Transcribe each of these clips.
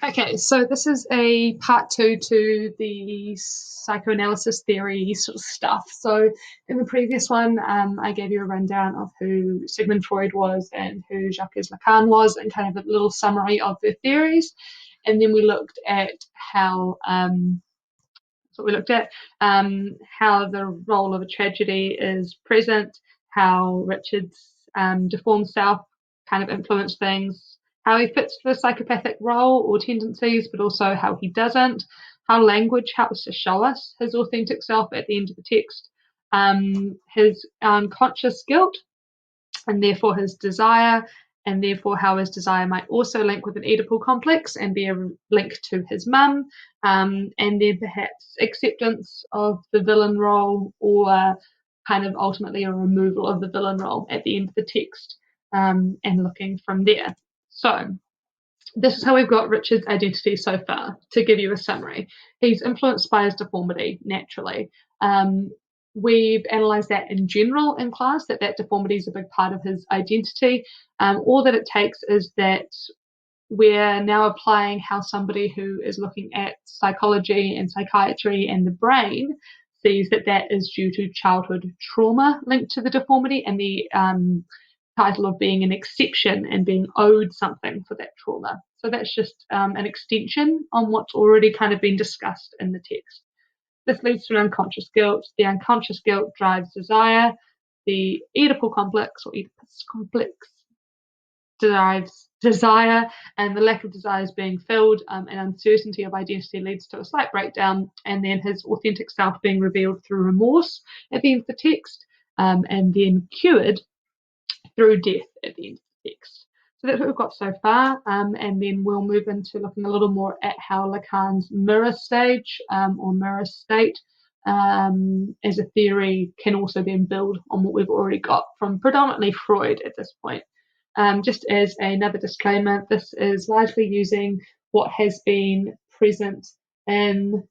Okay, so this is a part two to the psychoanalysis theory sort of stuff. So in the previous one, I gave you a rundown of who Sigmund Freud was and who Jacques Lacan was, and kind of a little summary of their theories. And then we looked at how how the role of a tragedy is present, how Richard's deformed self kind of influenced things, how he fits the psychopathic role or tendencies, but also how he doesn't, how language helps to show us his authentic self at the end of the text, his unconscious guilt, and therefore his desire, and therefore how his desire might also link with an Oedipal complex and be a link to his mum, and then perhaps acceptance of the villain role, or kind of ultimately a removal of the villain role at the end of the text, and looking from there. So this is how we've got Richard's identity so far. To give you a summary, he's influenced by his deformity naturally. We've analysed that in general in class, that deformity is a big part of his identity. All that it takes is that we're now applying how somebody who is looking at psychology and psychiatry and the brain sees that is due to childhood trauma linked to the deformity, and the title of being an exception and being owed something for that trauma. So that's just an extension on what's already kind of been discussed in the text. This leads to an unconscious guilt. The unconscious guilt drives desire. The Oedipal complex or Oedipus complex drives desire, and the lack of desire is being filled, and uncertainty of identity leads to a slight breakdown, and then his authentic self being revealed through remorse at the end of the text, and then cured through death at the end of the text. So that's what we've got so far, and then we'll move into looking a little more at how Lacan's mirror stage or mirror state as a theory can also then build on what we've already got from predominantly Freud at this point. Just as another disclaimer, this is largely using what has been present in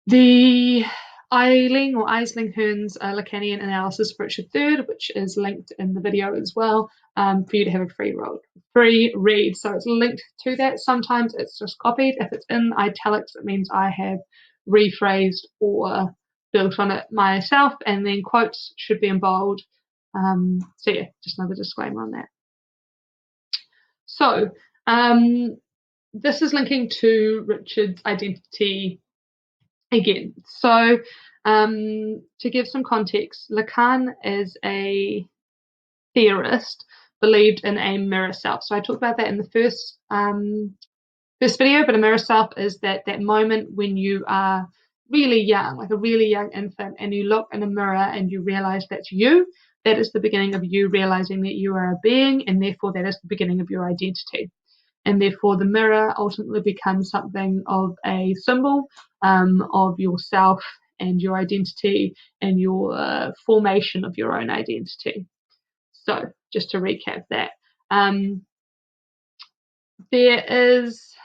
the Hearns Lacanian analysis of Richard III, which is linked in the video as well, for you to have a free read. So it's linked to that. Sometimes it's just copied. If it's in italics, it means I have rephrased or built on it myself, and then quotes should be in bold. So yeah, just another disclaimer on that. So this is linking to Richard's identity again. So to give some context, Lacan is a theorist, believed in a mirror self. So I talked about that in the first video, but a mirror self is that moment when you are really young, like a really young infant, and you look in a mirror and you realize that's you. That is the beginning of you realizing that you are a being, and therefore that is the beginning of your identity. And therefore the mirror ultimately becomes something of a symbol of yourself and your identity and your formation of your own identity. So just to recap that, there is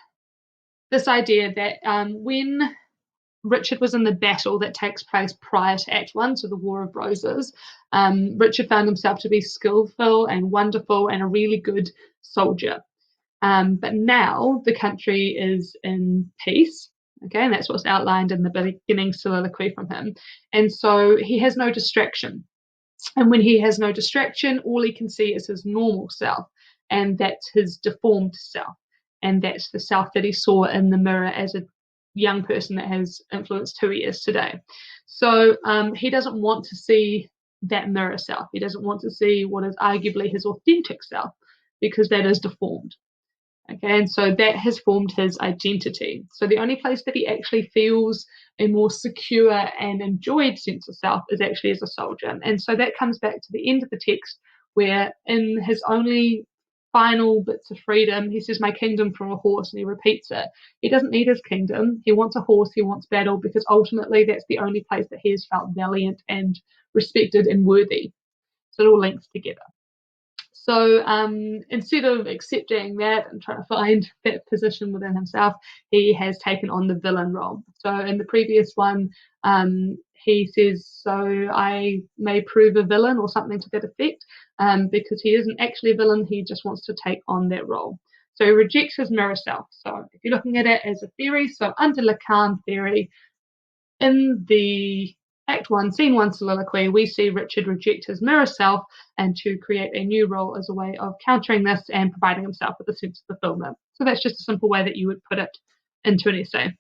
this idea that when Richard was in the battle that takes place prior to Act 1, so the War of Roses, Richard found himself to be skillful and wonderful and a really good soldier. But now the country is in peace, okay, and that's what's outlined in the beginning soliloquy from him. And so he has no distraction. And when he has no distraction, all he can see is his normal self, and that's his deformed self. And that's the self that he saw in the mirror as a young person that has influenced who he is today. So he doesn't want to see that mirror self. He doesn't want to see what is arguably his authentic self, because that is deformed. Okay, and so that has formed his identity. So the only place that he actually feels a more secure and enjoyed sense of self is actually as a soldier. And so that comes back to the end of the text, where in his only final bits of freedom, he says, "My kingdom for a horse," and he repeats it. He doesn't need his kingdom. He wants a horse. He wants battle, because ultimately that's the only place that he has felt valiant and respected and worthy. So it all links together. So instead of accepting that and trying to find that position within himself, he has taken on the villain role. So in the previous one, he says, "So I may prove a villain," or something to that effect, because he isn't actually a villain. He just wants to take on that role. So he rejects his mirror self. So if you're looking at it as a theory, so under Lacan theory, in the Act 1, Scene 1 soliloquy, we see Richard reject his mirror self and to create a new role as a way of countering this and providing himself with a sense of fulfillment. So that's just a simple way that you would put it into an essay.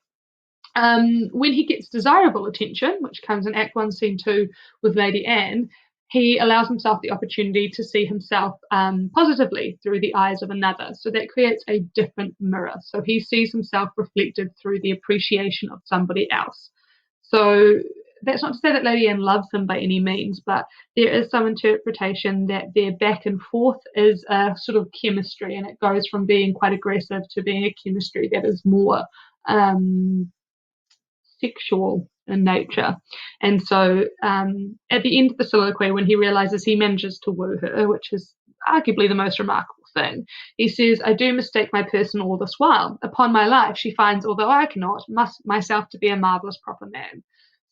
When he gets desirable attention, which comes in Act 1, Scene 2 with Lady Anne, he allows himself the opportunity to see himself positively through the eyes of another. So that creates a different mirror. So he sees himself reflected through the appreciation of somebody else. So that's not to say that Lady Anne loves him by any means, but there is some interpretation that their back and forth is a sort of chemistry, and it goes from being quite aggressive to being a chemistry that is more sexual in nature. And so at the end of the soliloquy, when he realizes he manages to woo her, which is arguably the most remarkable thing, he says, I do mistake my person all this while. Upon my life, she finds, although I cannot, myself to be a marvelous proper man.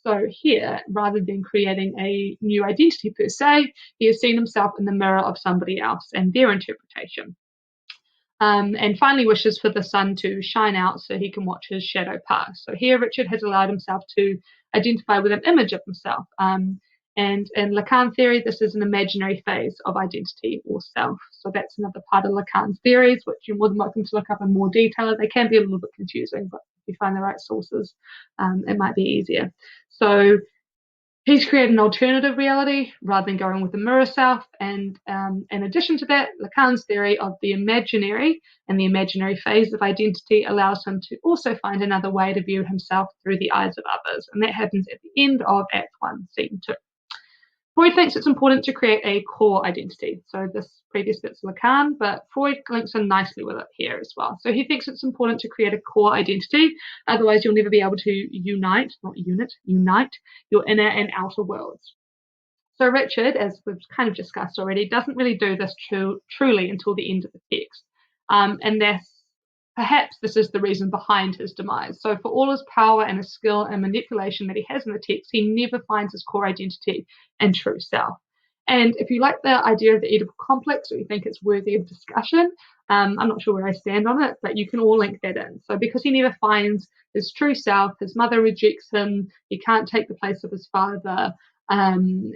So here, rather than creating a new identity per se, he has seen himself in the mirror of somebody else and their interpretation. And finally wishes for the sun to shine out so he can watch his shadow pass. So here Richard has allowed himself to identify with an image of himself. And in Lacan theory, this is an imaginary phase of identity or self. So that's another part of Lacan's theories, which you're more than welcome to look up in more detail. They can be a little bit confusing, but if you find the right sources, it might be easier. So he's created an alternative reality rather than going with the mirror self. And in addition to that, Lacan's theory of the imaginary and the imaginary phase of identity allows him to also find another way to view himself through the eyes of others. And that happens at the end of Act 1, Scene 2. Freud thinks it's important to create a core identity. So this previous bit's Lacan, but Freud links in nicely with it here as well. So he thinks it's important to create a core identity. Otherwise, you'll never be able to unite your inner and outer worlds. So Richard, as we've kind of discussed already, doesn't really do this truly until the end of the text. And perhaps this is the reason behind his demise. So for all his power and his skill and manipulation that he has in the text, he never finds his core identity and true self. And if you like the idea of the Oedipal complex, or you think it's worthy of discussion, I'm not sure where I stand on it, but you can all link that in. So because he never finds his true self, his mother rejects him, he can't take the place of his father,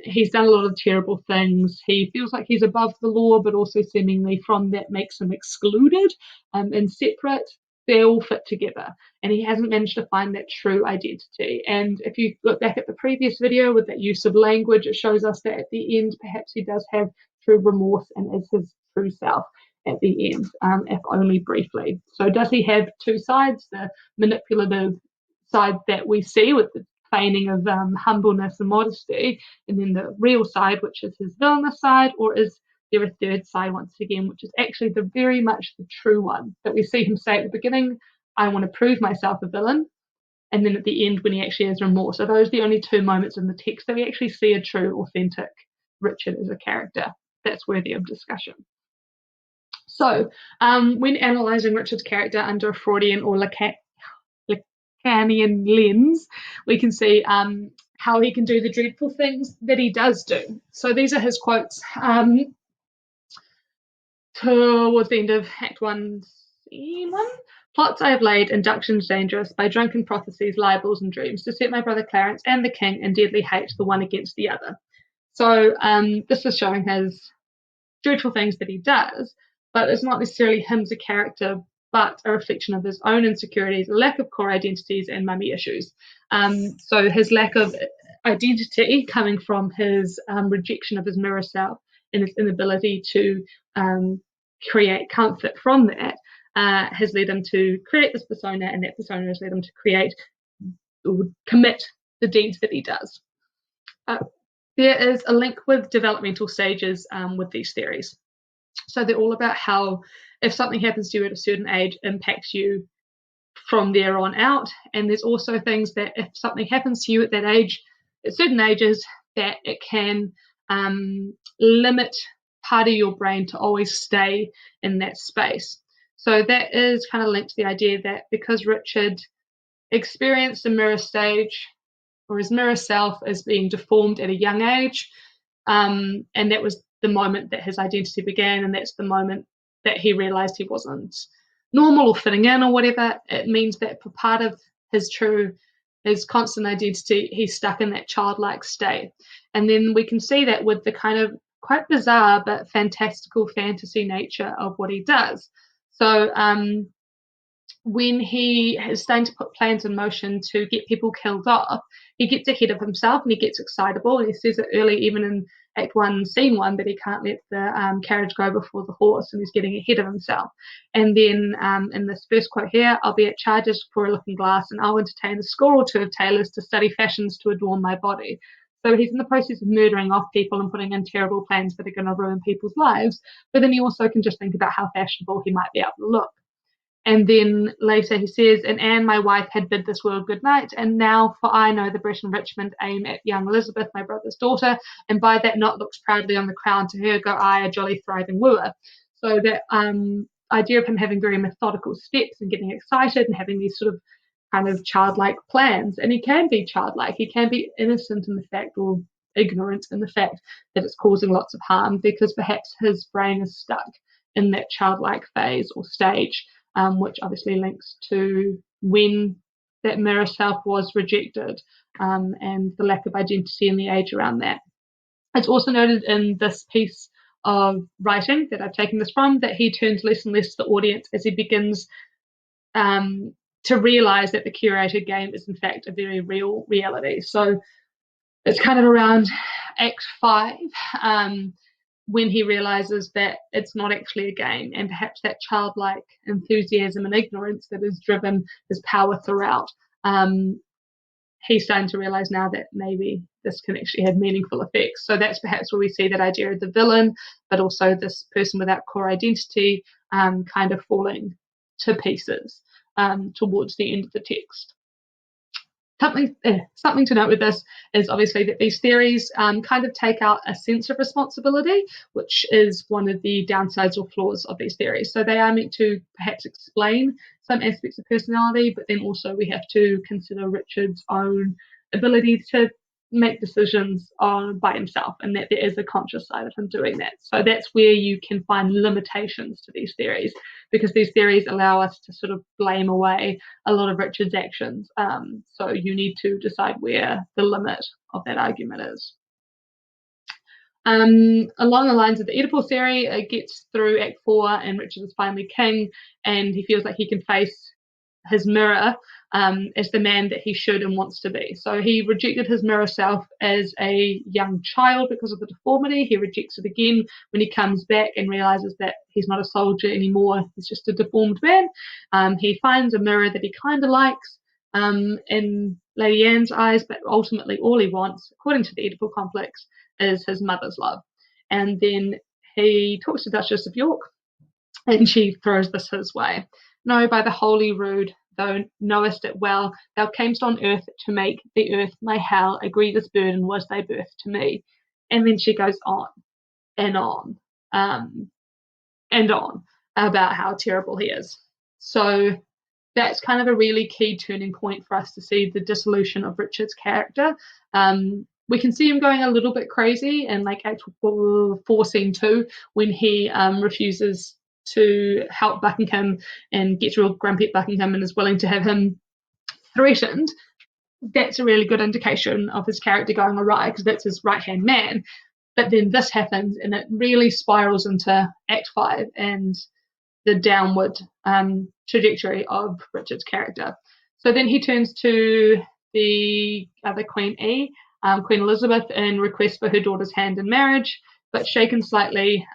he's done a lot of terrible things, he feels like he's above the law, but also seemingly from that makes him excluded and separate. They all fit together, and he hasn't managed to find that true identity. And if you look back at the previous video with that use of language, it shows us that at the end perhaps he does have true remorse and is his true self at the end, if only briefly. So does he have two sides, the manipulative side that we see with the feigning of humbleness and modesty, and then the real side, which is his villainous side, or is there a third side once again, which is actually the very much the true one that we see him say at the beginning, I want to prove myself a villain, and then at the end when he actually has remorse. So those are the only two moments in the text that we actually see a true, authentic Richard as a character. That's worthy of discussion. So when analysing Richard's character under a Freudian or Lacanian lens, we can see how he can do the dreadful things that he does do. So these are his quotes towards the end of Act 1, Scene 1. Plots I have laid, inductions dangerous, by drunken prophecies, libels, and dreams, to set my brother Clarence and the king in deadly hate, the one against the other. So this is showing his dreadful things that he does, but it's not necessarily him as a character, but a reflection of his own insecurities, lack of core identities, and mummy issues. So his lack of identity coming from his rejection of his mirror self and his inability to create comfort from that has led him to create this persona, and that persona has led him to create or commit the deeds that he does. There is a link with developmental stages with these theories. So they're all about how if something happens to you at a certain age impacts you from there on out. And there's also things that if something happens to you at that age, at certain ages, that it can limit part of your brain to always stay in that space. So that is kind of linked to the idea that because Richard experienced a mirror stage, or his mirror self, as being deformed at a young age, and that was the moment that his identity began, and that's the moment that he realized he wasn't normal or fitting in or whatever. It means that for part of his constant identity, he's stuck in that childlike state. And then we can see that with the kind of quite bizarre but fantastical fantasy nature of what he does. So when he is starting to put plans in motion to get people killed off, he gets ahead of himself and he gets excitable. And he says it early, even in Act 1, Scene 1, that he can't let the carriage go before the horse, and he's getting ahead of himself. And then in this first quote here, I'll be at charges for a looking glass, and I'll entertain a score or two of tailors to study fashions to adorn my body. So he's in the process of murdering off people and putting in terrible plans that are going to ruin people's lives. But then he also can just think about how fashionable he might be able to look. And then later he says, and Anne, my wife, had bid this world good night, and now for I know the Brett and Richmond aim at young Elizabeth, my brother's daughter, and by that knot looks proudly on the crown, to her go I, a jolly thriving wooer. So that idea of him having very methodical steps and getting excited and having these sort of kind of childlike plans, and he can be childlike, he can be innocent in the fact, or ignorant in the fact that it's causing lots of harm, because perhaps his brain is stuck in that childlike phase or stage. Which obviously links to when that mirror self was rejected, and the lack of identity and the age around that. It's also noted in this piece of writing that I've taken this from, that he turns less and less to the audience as he begins to realize that the curated game is in fact a very real reality. So it's kind of around Act 5, when he realizes that it's not actually a game, and perhaps that childlike enthusiasm and ignorance that has driven his power throughout, he's starting to realize now that maybe this can actually have meaningful effects. So that's perhaps where we see that idea of the villain, but also this person without core identity kind of falling to pieces towards the end of the text. Something to note with this is obviously that these theories kind of take out a sense of responsibility, which is one of the downsides or flaws of these theories. So they are meant to perhaps explain some aspects of personality, but then also we have to consider Richard's own ability to make decisions by himself, and that there is a conscious side of him doing that. So that's where you can find limitations to these theories, because these theories allow us to sort of blame away a lot of Richard's actions. So you need to decide where the limit of that argument is. Along the lines of the Oedipal theory, it gets through Act 4 and Richard is finally king, and he feels like he can face his mirror as the man that he should and wants to be. So he rejected his mirror self as a young child because of the deformity. He rejects it again when he comes back and realizes that he's not a soldier anymore, he's just a deformed man. He finds a mirror that he kind of likes in Lady Anne's eyes, but ultimately all he wants, according to the Oedipal complex, is his mother's love. And then he talks to Duchess of York, and she throws this his way. No, by the holy rood, thou knowest it well, thou camest on earth to make the earth my hell, a grievous burden was thy birth to me. And then she goes on and on and on about how terrible he is. So that's kind of a really key turning point for us to see the dissolution of Richard's character. We can see him going a little bit crazy in like Act 4, Scene 2, when he refuses to help Buckingham and gets real grumpy at Buckingham and is willing to have him threatened. That's a really good indication of his character going awry, because that's his right-hand man. But then this happens and it really spirals into Act 5 and the downward trajectory of Richard's character. So then he turns to the other Queen E, Queen Elizabeth, in request for her daughter's hand in marriage, but shaken slightly.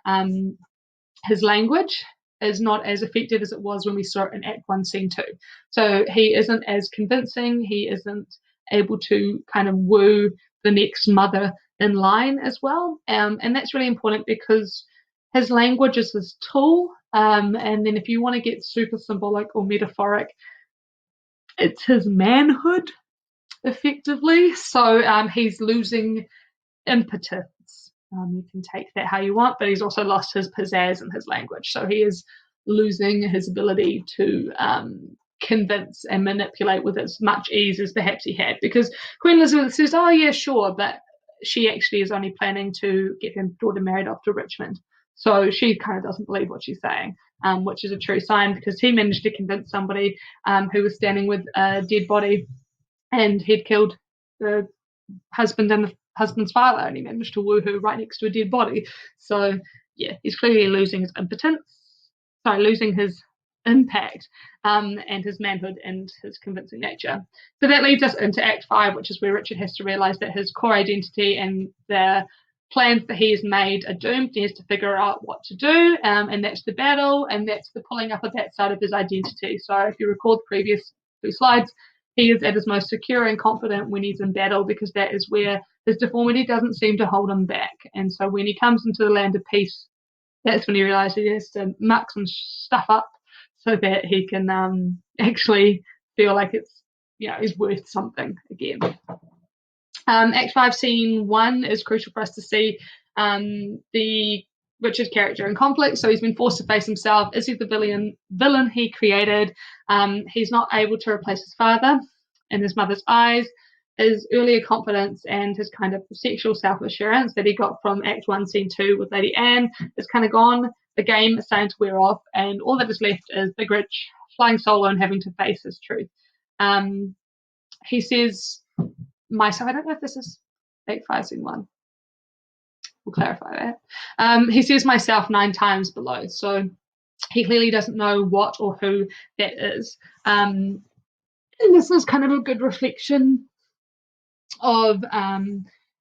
His language is not as effective as it was when we saw it in Act 1, Scene 2. So he isn't as convincing. He isn't able to kind of woo the next mother in line as well. And that's really important, because his language is his tool. And then if you want to get super symbolic or metaphoric, it's his manhood, effectively. So he's losing impetus. You can take that how you want, but he's also lost his pizzazz in his language. So he is losing his ability to convince and manipulate with as much ease as perhaps he had, because Queen Elizabeth says, oh yeah, sure, but she actually is only planning to get her daughter married off to Richmond. So she kind of doesn't believe what she's saying, which is a true sign because he managed to convince somebody who was standing with a dead body and he'd killed the husband and the husband's father, and he managed to woohoo right next to a dead body. So yeah, he's clearly losing his losing his impact and his manhood and his convincing nature. So that leads us into Act 5, which is where Richard has to realise that his core identity and the plans that he has made are doomed. He has to figure out what to do, and that's the battle, and that's the pulling up of that side of his identity. So if you recall the previous 2 slides, he is at his most secure and confident when he's in battle because that is where his deformity doesn't seem to hold him back. And so when he comes into the land of peace, that's when he realizes he has to muck some stuff up so that he can actually feel like he's worth something again. Act 5, Scene 1 is crucial for us to see the Richard character in conflict. So he's been forced to face himself. Is he the villain he created? He's not able to replace his father in his mother's eyes. His earlier confidence and his kind of sexual self-assurance that he got from Act 1, Scene 2 with Lady Anne is kind of gone. The game is starting to wear off, and all that is left is Big Rich flying solo and having to face his truth. He says, myself, I don't know if this is Act 5, Scene 1. We'll clarify that. He says myself 9 times below, so he clearly doesn't know what or who that is. And this is kind of a good reflection of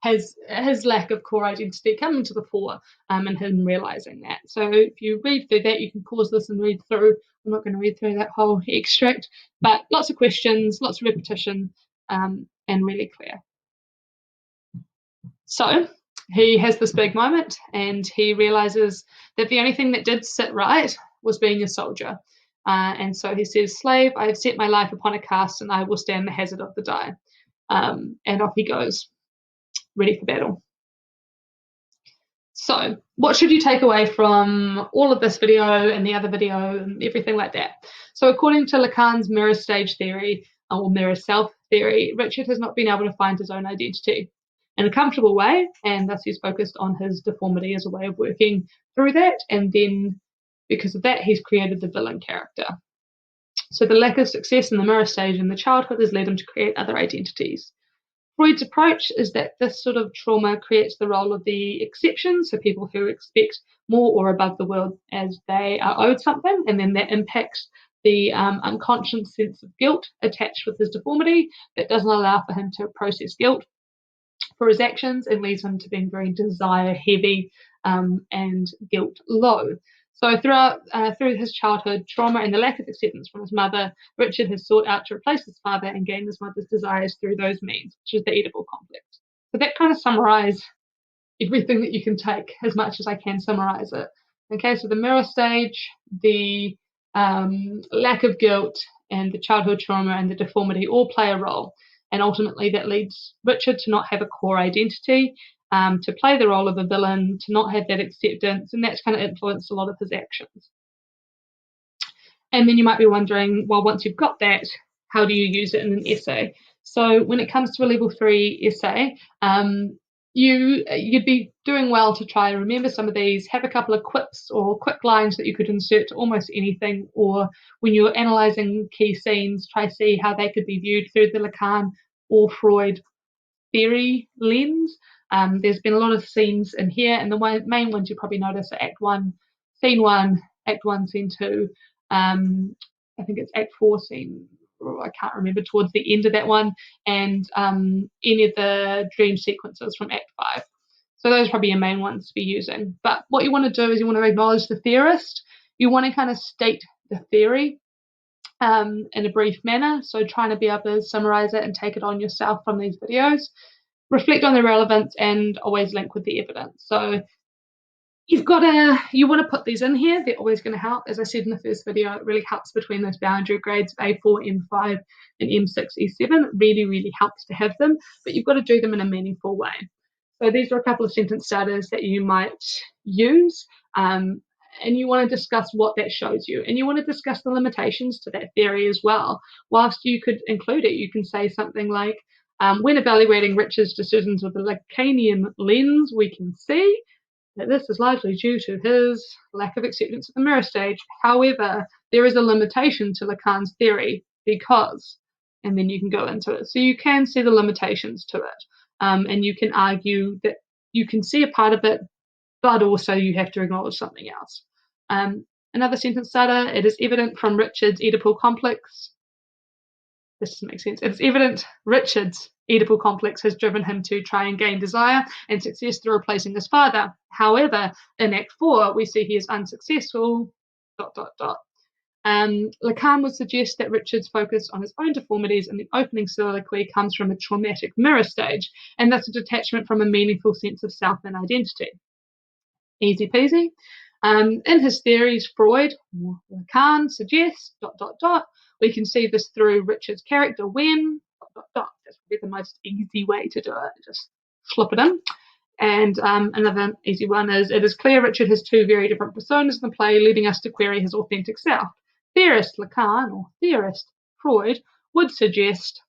his lack of core identity coming to the fore, and him realizing that. So if you read through that, you can pause this and read through. I'm not going to read through that whole extract, but lots of questions, lots of repetition, and really clear. So he has this big moment and he realizes that the only thing that did sit right was being a soldier. And so he says, slave, I have set my life upon a cast and I will stand the hazard of the die. And off he goes, ready for battle. So what should you take away from all of this video and the other video and everything like that? So according to Lacan's mirror stage theory, or mirror self theory, Richard has not been able to find his own identity in a comfortable way, and thus he's focused on his deformity as a way of working through that, and then because of that he's created the villain character. So the lack of success in the mirror stage in the childhood has led him to create other identities. Freud's approach is that this sort of trauma creates the role of the exception, so people who expect more or above the world as they are owed something, and then that impacts the unconscious sense of guilt attached with his deformity that doesn't allow for him to process guilt for his actions and leads him to being very desire heavy and guilt low. So through his childhood trauma and the lack of acceptance from his mother, Richard has sought out to replace his father and gain his mother's desires through those means, which is the Oedipal complex. So that kind of summarizes everything that you can take as much as I can summarize it. Okay, so the mirror stage, the lack of guilt, and the childhood trauma and the deformity all play a role. And ultimately that leads Richard to not have a core identity, to play the role of a villain, to not have that acceptance, and that's kind of influenced a lot of his actions. And then you might be wondering, well, once you've got that, how do you use it in an essay? So when it comes to a level 3 essay, you'd be doing well to try and remember some of these, have a couple of quips or quick lines that you could insert to almost anything, or when you're analysing key scenes, try to see how they could be viewed through the Lacan or Freud theory lens. There's been a lot of scenes in here, and the main ones you probably notice are Act 1, Scene 1, Act 1, Scene 2. I think it's Act 4, Scene, I can't remember, towards the end of that one, and any of the dream sequences from Act 5. So those are probably your main ones to be using. But what you want to do is you want to acknowledge the theorist. You want to kind of state the theory in a brief manner, so trying to be able to summarize it and take it on yourself from these videos. Reflect on the relevance and always link with the evidence. So you want to put these in here. They're always going to help. As I said in the first video, it really helps between those boundary grades of A4, M5, and M6, E7. It really, really helps to have them, but you've got to do them in a meaningful way. So these are a couple of sentence starters that you might use, and you want to discuss what that shows you, and you want to discuss the limitations to that theory as well. Whilst you could include it, you can say something like, when evaluating Richard's decisions with the Lacanian lens, we can see, that this is largely due to his lack of acceptance at the mirror stage. However, there is a limitation to Lacan's theory because, and then you can go into it. So you can see the limitations to it, and you can argue that you can see a part of it, but also you have to acknowledge something else. Another sentence starter, it is evident from Richard's Oedipal complex. This doesn't make sense. It's evident Richard's Oedipal complex has driven him to try and gain desire and success through replacing his father. However, in Act 4, we see he is unsuccessful, ... Lacan would suggest that Richard's focus on his own deformities in the opening soliloquy comes from a traumatic mirror stage, and thus a detachment from a meaningful sense of self and identity. Easy peasy. In his theories, Freud, or Lacan, suggests ... We can see this through Richard's character when ... That's probably the most easy way to do it. Just slip it in. And another easy one is, it is clear Richard has two very different personas in the play, leading us to query his authentic self. Theorist Lacan, or theorist Freud, would suggest ...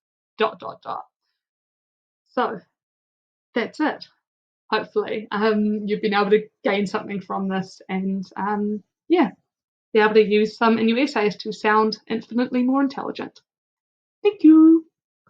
So that's it. Hopefully, you've been able to gain something from this and, yeah, be able to use some in your essays to sound infinitely more intelligent. Thank you.